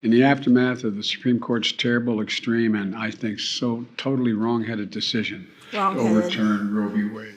In the aftermath of the Supreme Court's terrible, extreme, and I think so totally wrong-headed decision to overturn Roe v. Wade.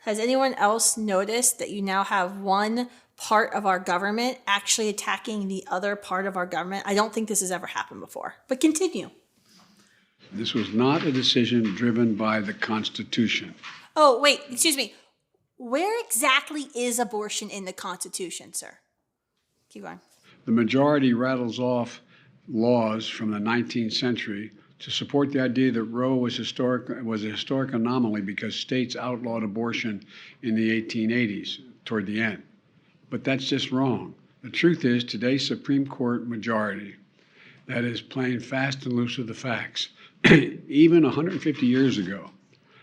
Has anyone else noticed that you now have one part of our government actually attacking the other part of our government? I don't think this has ever happened before, but continue. This was not a decision driven by the Constitution. Oh, wait, excuse me. Where exactly is abortion in the Constitution, sir? Keep going. The majority rattles off laws from the 19th century to support the idea that Roe was a historic anomaly because states outlawed abortion in the 1880s toward the end. But that's just wrong. The truth is, today's Supreme Court majority that is playing fast and loose with the facts. Even 150 years ago,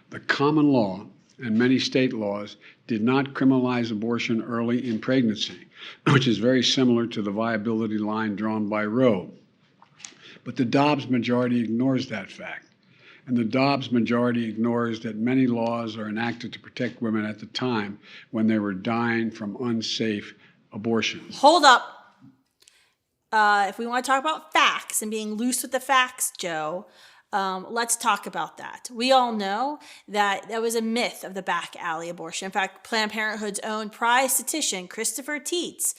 the common law and many state laws did not criminalize abortion early in pregnancy, which is very similar to the viability line drawn by Roe. But the Dobbs majority ignores that fact. And the Dobbs majority ignores that many laws are enacted to protect women at the time when they were dying from unsafe abortions. Hold up. If we want to talk about facts and being loose with the facts, Joe, let's talk about that. We all know that there was a myth of the back alley abortion. In fact, Planned Parenthood's own prize statistician, Christopher Tietz,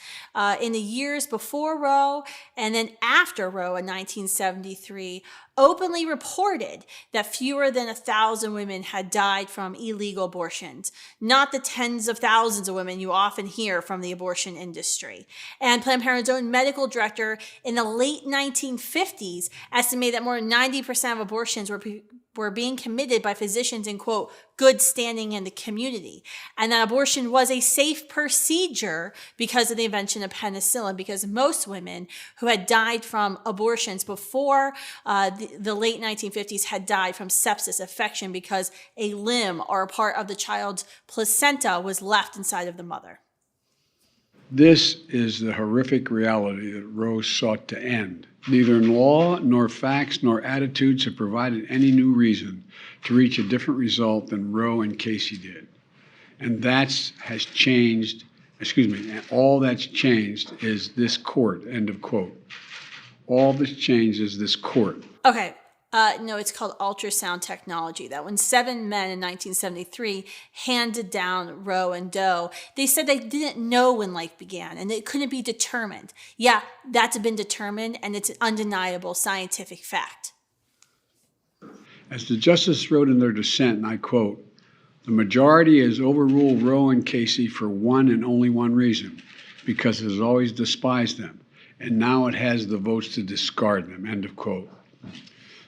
in the years before Roe and then after Roe in 1973, openly reported that fewer than 1,000 women had died from illegal abortions, not the tens of thousands of women you often hear from the abortion industry. And Planned Parenthood's own medical director in the late 1950s estimated that more than 90% of abortions were being committed by physicians in, quote, good standing in the community. And that abortion was a safe procedure because of the invention of penicillin, because most women who had died from abortions before the late 1950s had died from sepsis, infection, because a limb or a part of the child's placenta was left inside of the mother. This is the horrific reality that Roe sought to end. Neither law, nor facts, nor attitudes have provided any new reason to reach a different result than Roe and Casey did. And has changed, all that's changed is this court, end of quote. All that's changed is this court. Okay. No, it's called ultrasound technology. That when 7 men in 1973 handed down Roe and Doe, they said they didn't know when life began and it couldn't be determined. Yeah, that's been determined and it's an undeniable scientific fact. As the justices wrote in their dissent, and I quote, the majority has overruled Roe and Casey for one and only one reason, because it has always despised them, and now it has the votes to discard them, end of quote.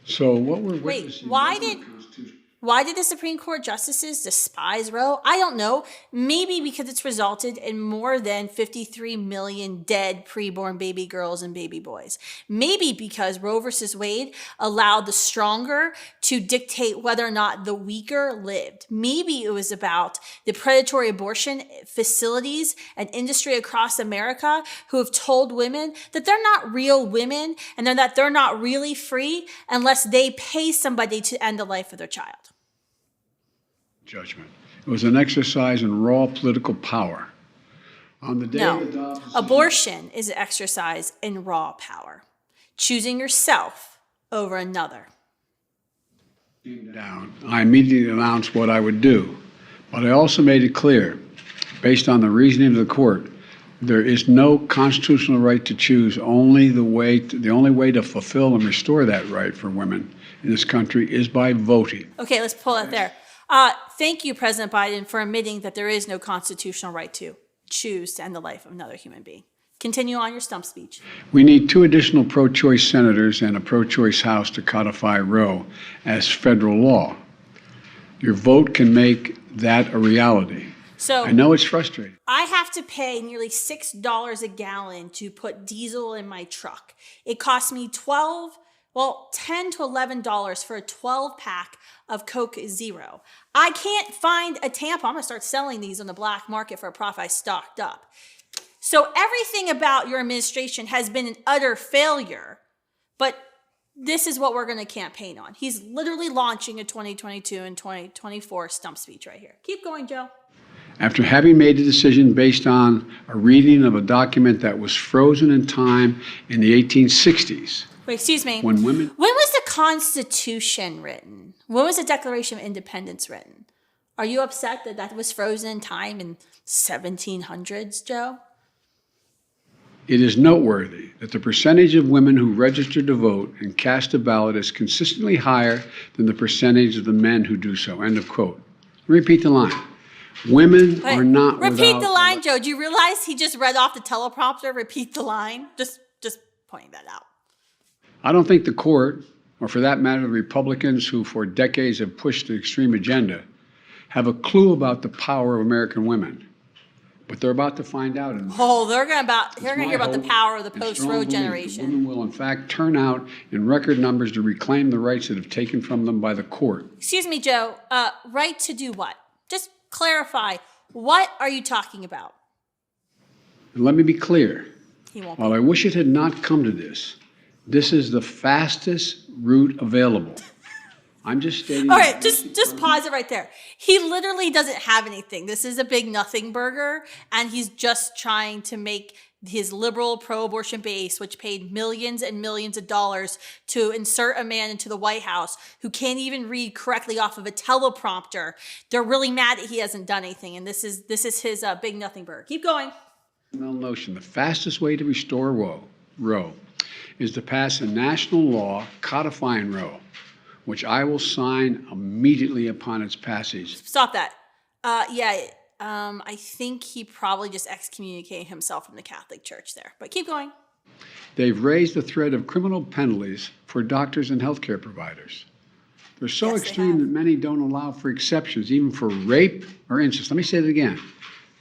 So what we're witnessing... Why did the Supreme Court justices despise Roe? I don't know. Maybe because it's resulted in more than 53 million dead preborn baby girls and baby boys. Maybe because Roe versus Wade allowed the stronger to dictate whether or not the weaker lived. Maybe it was about the predatory abortion facilities and industry across America who have told women that they're not real women and that they're not really free unless they pay somebody to end the life of their child. Judgment. It was an exercise in raw political power. On the day of the Dobbs abortion is an exercise in raw power, choosing yourself over another. Down, I immediately announced what I would do, but I also made it clear, based on the reasoning of the court, there is no constitutional right to choose. The only way to fulfill and restore that right for women in this country is by voting. Okay, let's pull it there. Thank you, President Biden, for admitting that there is no constitutional right to choose to end the life of another human being. Continue on your stump speech. We need 2 additional pro-choice senators and a pro-choice House to codify Roe as federal law. Your vote can make that a reality. So I know it's frustrating. I have to pay nearly $6 a gallon to put diesel in my truck. It costs me $10 to $11 for a 12-pack of Coke Zero. I can't find a tampon. I'm going to start selling these on the black market for a profit. I stocked up. So everything about your administration has been an utter failure, but this is what we're going to campaign on. He's literally launching a 2022 and 2024 stump speech right here. Keep going, Joe. after having made a decision based on a reading of a document that was frozen in time in the 1860s. Wait, excuse me. When was the Constitution written? When was the Declaration of Independence written? Are you upset that that was frozen in time in 1700s, Joe? It is noteworthy that the percentage of women who registered to vote and cast a ballot is consistently higher than the percentage of the men who do so. End of quote. Repeat the line. Women are not Repeat the line, Joe. Do you realize he just read off the teleprompter? Repeat the line. Just pointing that out. I don't think the court, or for that matter, the Republicans who for decades have pushed the extreme agenda, have a clue about the power of American women. But they're about to find out. They're going to hear about the power of the post-Roe generation. Women will, in fact, turn out in record numbers to reclaim the rights that have taken from them by the court. Excuse me, Joe. Right to do what? Just clarify. What are you talking about? And let me be clear. While I wish it had not come to this, this is the fastest route available. I'm just stating. All right, just pause it right there. He literally doesn't have anything. This is a big nothing burger, and he's just trying to make his liberal pro-abortion base, which paid millions and millions of dollars to insert a man into the White House who can't even read correctly off of a teleprompter. They're really mad that he hasn't done anything, and this is his big nothing burger. Keep going. Notion: the fastest way to restore Roe is to pass a national law codifying Roe, which I will sign immediately upon its passage. Stop that. I think he probably just excommunicated himself from the Catholic Church there. But keep going. They've raised the threat of criminal penalties for doctors and healthcare providers. They're so extreme that many don't allow for exceptions, even for rape or incest. Let me say that again.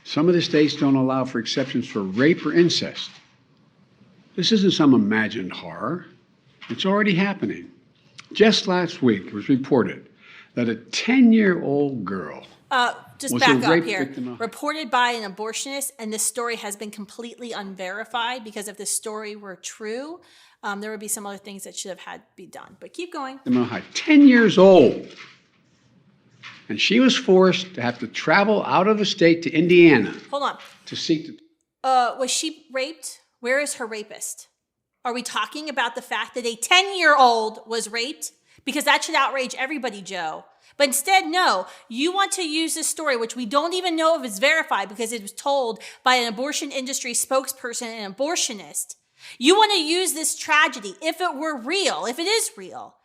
Some of the states don't allow for exceptions for rape or incest. This isn't some imagined horror. It's already happening. Just last week, it was reported that a 10-year-old girl just back up here. Reported by an abortionist, and this story has been completely unverified because if this story were true, there would be some other things that should have had to be done. But keep going. 10 years old. And she was forced to have to travel out of the state to Indiana. Hold on. To seek the... Was she raped? Where is her rapist? Are we talking about the fact that a 10-year-old was raped? Because that should outrage everybody, Joe. But instead, no. You want to use this story, which we don't even know if it's verified because it was told by an abortion industry spokesperson and an abortionist. You want to use this tragedy, if it were real, if it is real,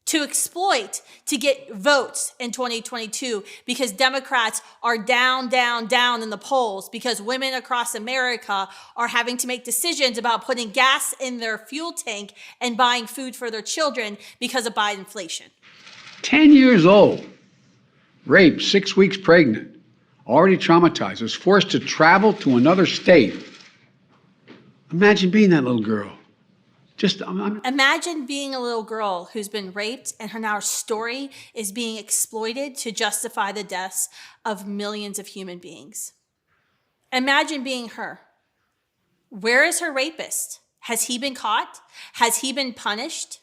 to exploit, to get votes in 2022 because Democrats are down in the polls because women across America are having to make decisions about putting gas in their fuel tank and buying food for their children because of Bidenflation. 10 years old, raped, 6 weeks pregnant, already traumatized, was forced to travel to another state. Imagine being that little girl. Imagine being a little girl who's been raped and her story is being exploited to justify the deaths of millions of human beings. Imagine being her. Where is her rapist? Has he been caught? Has he been punished?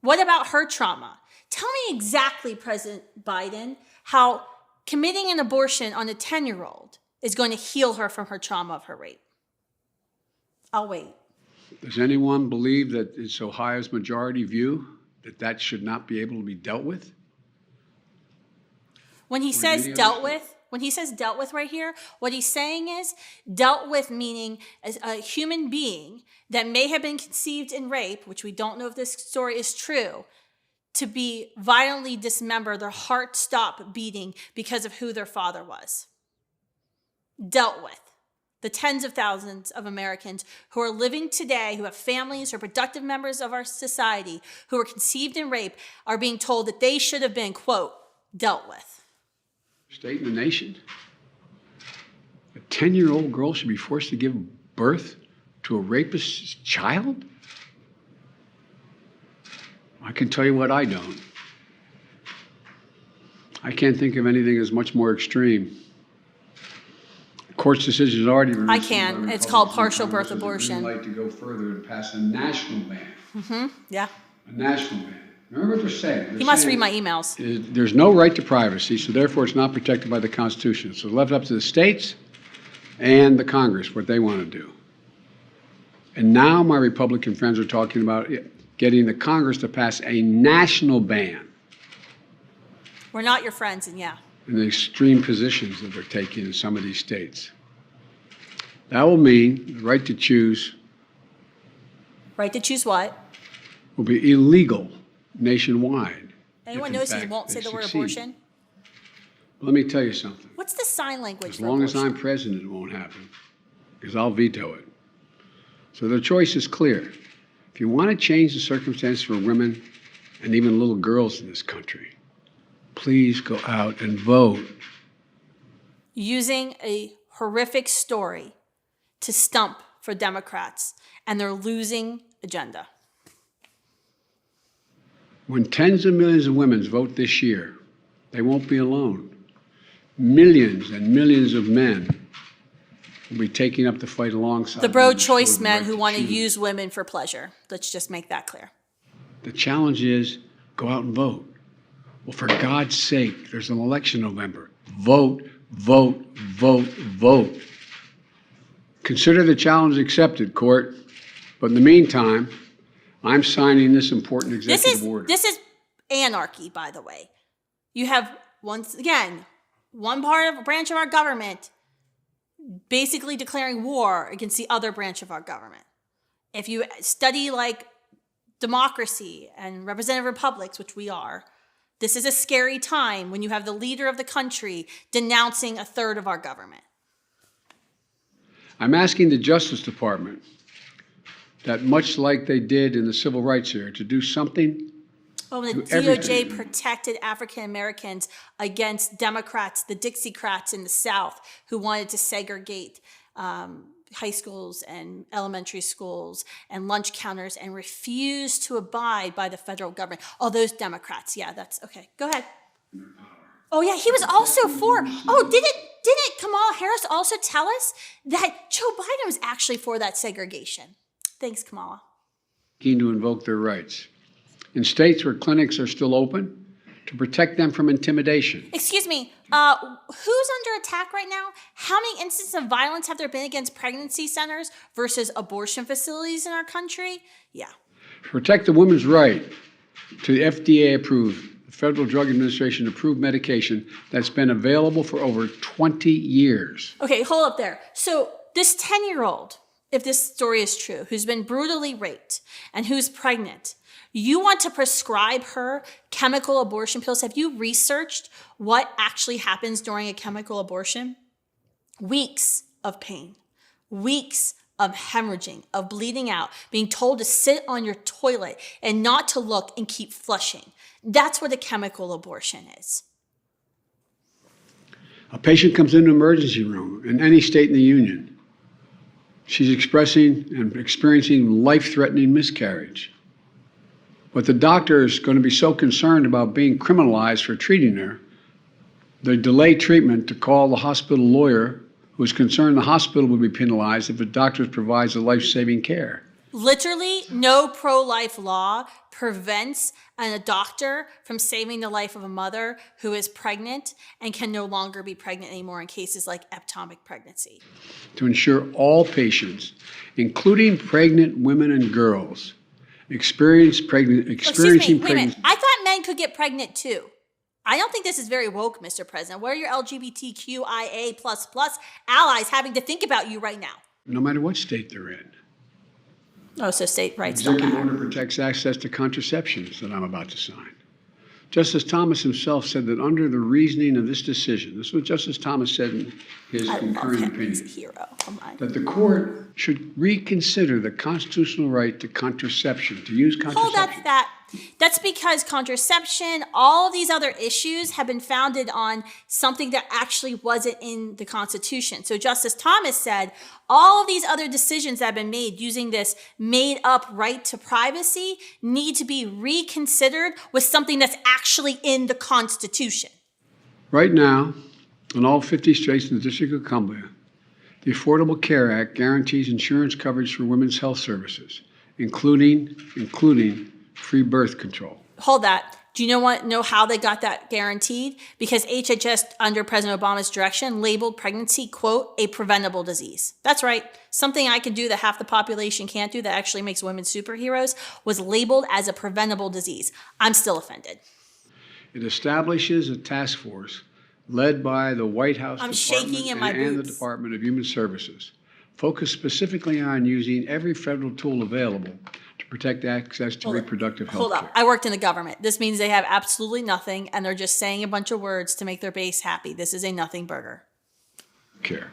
What about her trauma? Tell me exactly, President Biden, how committing an abortion on a 10-year-old is going to heal her from her trauma of her rape. I'll wait. Does anyone believe that it's Ohio's majority view that that should not be able to be dealt with? When he says dealt with right here, what he's saying is dealt with meaning as a human being that may have been conceived in rape, which we don't know if this story is true, to be violently dismembered, their heart stop beating because of who their father was. Dealt with. The tens of thousands of Americans who are living today, who have families, who are productive members of our society, who were conceived in rape, are being told that they should have been, quote, dealt with. State in the nation? A 10-year-old girl should be forced to give birth to a rapist's child? I can tell you what I don't. I can't think of anything as much more extreme. Court's decision is already been. I can. It's called partial birth abortion. Green light to go further and pass a national ban. Yeah. A national ban. Remember what they're saying. He must read my emails. There's no right to privacy, so therefore it's not protected by the Constitution. So it's left up to the states and the Congress what they want to do. And now my Republican friends are talking about getting the Congress to pass a national ban. We're not your friends, and yeah. And the extreme positions that they're taking in some of these states. That will mean the right to choose. Right to choose what? Will be illegal nationwide. Anyone knows he won't say the word abortion? Let me tell you something. What's the sign language As for long as abortion? I'm president, it won't happen, because I'll veto it. So the choice is clear. If you want to change the circumstances for women and even little girls in this country, please go out and vote. Using a horrific story to stump for Democrats and their losing agenda. When tens of millions of women vote this year, they won't be alone. Millions and millions of men will be taking up the fight alongside The pro-choice men who want to choose. use women for pleasure. Let's just make that clear. The challenge is go out and vote. Well, for God's sake, there's an election in November. Vote, vote, vote, vote. Consider the challenge accepted, court. But in the meantime, I'm signing this important executive order. This is anarchy, by the way. You have, once again, one branch of our government basically declaring war against the other branch of our government. If you study like democracy and representative republics, which we are, this is a scary time when you have the leader of the country denouncing a third of our government. I'm asking the Justice Department that, much like they did in the civil rights era, to do something. Oh, the to everything. DOJ protected African Americans against Democrats, the Dixiecrats in the South, who wanted to segregate high schools and elementary schools and lunch counters and refused to abide by the federal government. Oh, those Democrats. Yeah, that's okay. Go ahead. Oh, yeah, he was also for. Oh, didn't Kamala Harris also tell us that Joe Biden was actually for that segregation? Thanks, Kamala. Keen to invoke their rights. In states where clinics are still open, to protect them from intimidation. Excuse me, who's under attack right now? How many instances of violence have there been against pregnancy centers versus abortion facilities in our country? Yeah. Protect the woman's right to FDA-approved, Federal Drug Administration-approved medication that's been available for over 20 years. Okay, hold up there. So this 10-year-old, if this story is true, who's been brutally raped and who's pregnant, you want to prescribe her chemical abortion pills. Have you researched what actually happens during a chemical abortion? Weeks of pain, weeks of hemorrhaging, of bleeding out, being told to sit on your toilet and not to look and keep flushing. That's what a chemical abortion is. A patient comes into an emergency room in any state in the union. She's expressing and experiencing life-threatening miscarriage. But the doctor is going to be so concerned about being criminalized for treating her, they delay treatment to call the hospital lawyer, who is concerned the hospital will be penalized if the doctor provides the life-saving care. Literally, no pro-life law prevents a doctor from saving the life of a mother who is pregnant and can no longer be pregnant anymore in cases like ectopic pregnancy. To ensure all patients, including pregnant women and girls, experiencing pregnancy. Excuse me, wait a minute. I thought men could get pregnant too. I don't think this is very woke, Mr. President. Where are your LGBTQIA++ allies having to think about you right now? No matter what state they're in. Oh, so state rights don't Executive matter. order protects access to contraceptions that I'm about to sign. Justice Thomas himself said that under the reasoning of this decision, this is what Justice Thomas said in his I love concurring him. opinion, He's a hero. Come on. that the court should reconsider the constitutional right to contraception, to use contraception. Hold that. That's because contraception, all of these other issues have been founded on something that actually wasn't in the Constitution. So Justice Thomas said all of these other decisions that have been made using this made up right to privacy need to be reconsidered with something that's actually in the Constitution. Right now, in all 50 states in the District of Columbia, the Affordable Care Act guarantees insurance coverage for women's health services, including free birth control. hold that. Do you know how they got that guaranteed? Because HHS, under President Obama's direction, labeled pregnancy, quote, a preventable disease. That's right. Something I can do that half the population can't do that actually makes women superheroes was labeled as a preventable disease. I'm still offended. It establishes a task force led by the White House I'm Department shaking in my and the boots. Department of Human Services, focused specifically on using every federal tool available to protect access to reproductive health care. Hold up. I worked in the government. This means they have absolutely nothing, and they're just saying a bunch of words to make their base happy. This is a nothing burger. Care.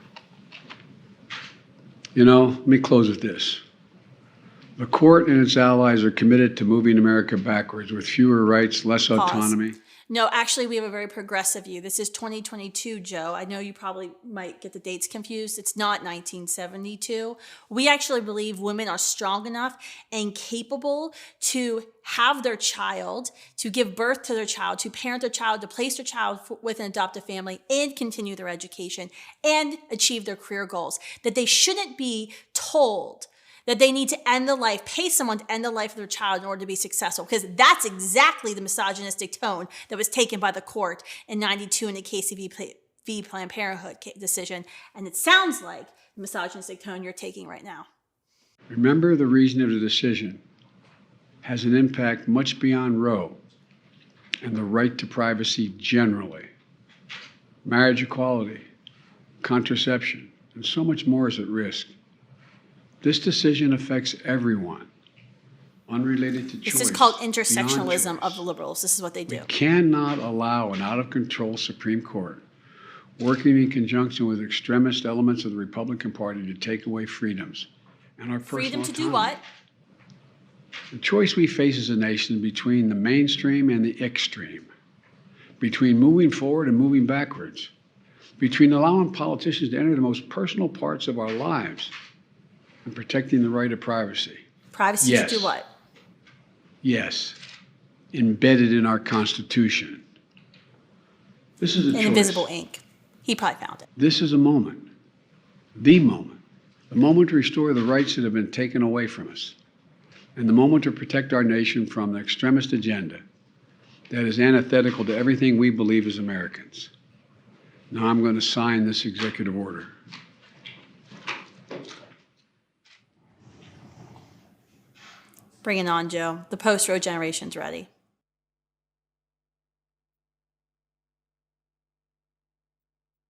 Let me close with this. The court and its allies are committed to moving America backwards with fewer rights, less autonomy. No, actually, we have a very progressive view. This is 2022, Joe. I know you probably might get the dates confused. It's not 1972. We actually believe women are strong enough and capable to have their child, to give birth to their child, to parent their child, to place their child with an adoptive family and continue their education and achieve their career goals. That they shouldn't be told that they need to end the life, pay someone to end the life of their child in order to be successful, because that's exactly the misogynistic tone that was taken by the court in 92 in the Casey v. Planned Parenthood decision. And it sounds like the misogynistic tone you're taking right now. Remember, the reason of the decision has an impact much beyond Roe and the right to privacy generally. Marriage equality, contraception, and so much more is at risk. This decision affects everyone, unrelated to choice. This is called intersectionalism of the liberals. This is what they do. We cannot allow an out-of-control Supreme Court working in conjunction with extremist elements of the Republican Party to take away freedoms and our personal Freedom to autonomy. do what? The choice we face as a nation between the mainstream and the extreme, between moving forward and moving backwards, between allowing politicians to enter the most personal parts of our lives and protecting the right of privacy. Privacy to do what? Yes. Embedded in our Constitution. This is a choice. Invisible ink. He probably found it. This is a moment. The moment to restore the rights that have been taken away from us, and the moment to protect our nation from the extremist agenda that is antithetical to everything we believe as Americans. Now I'm going to sign this executive order. Bring it on, Joe. The post-Roe generation's ready.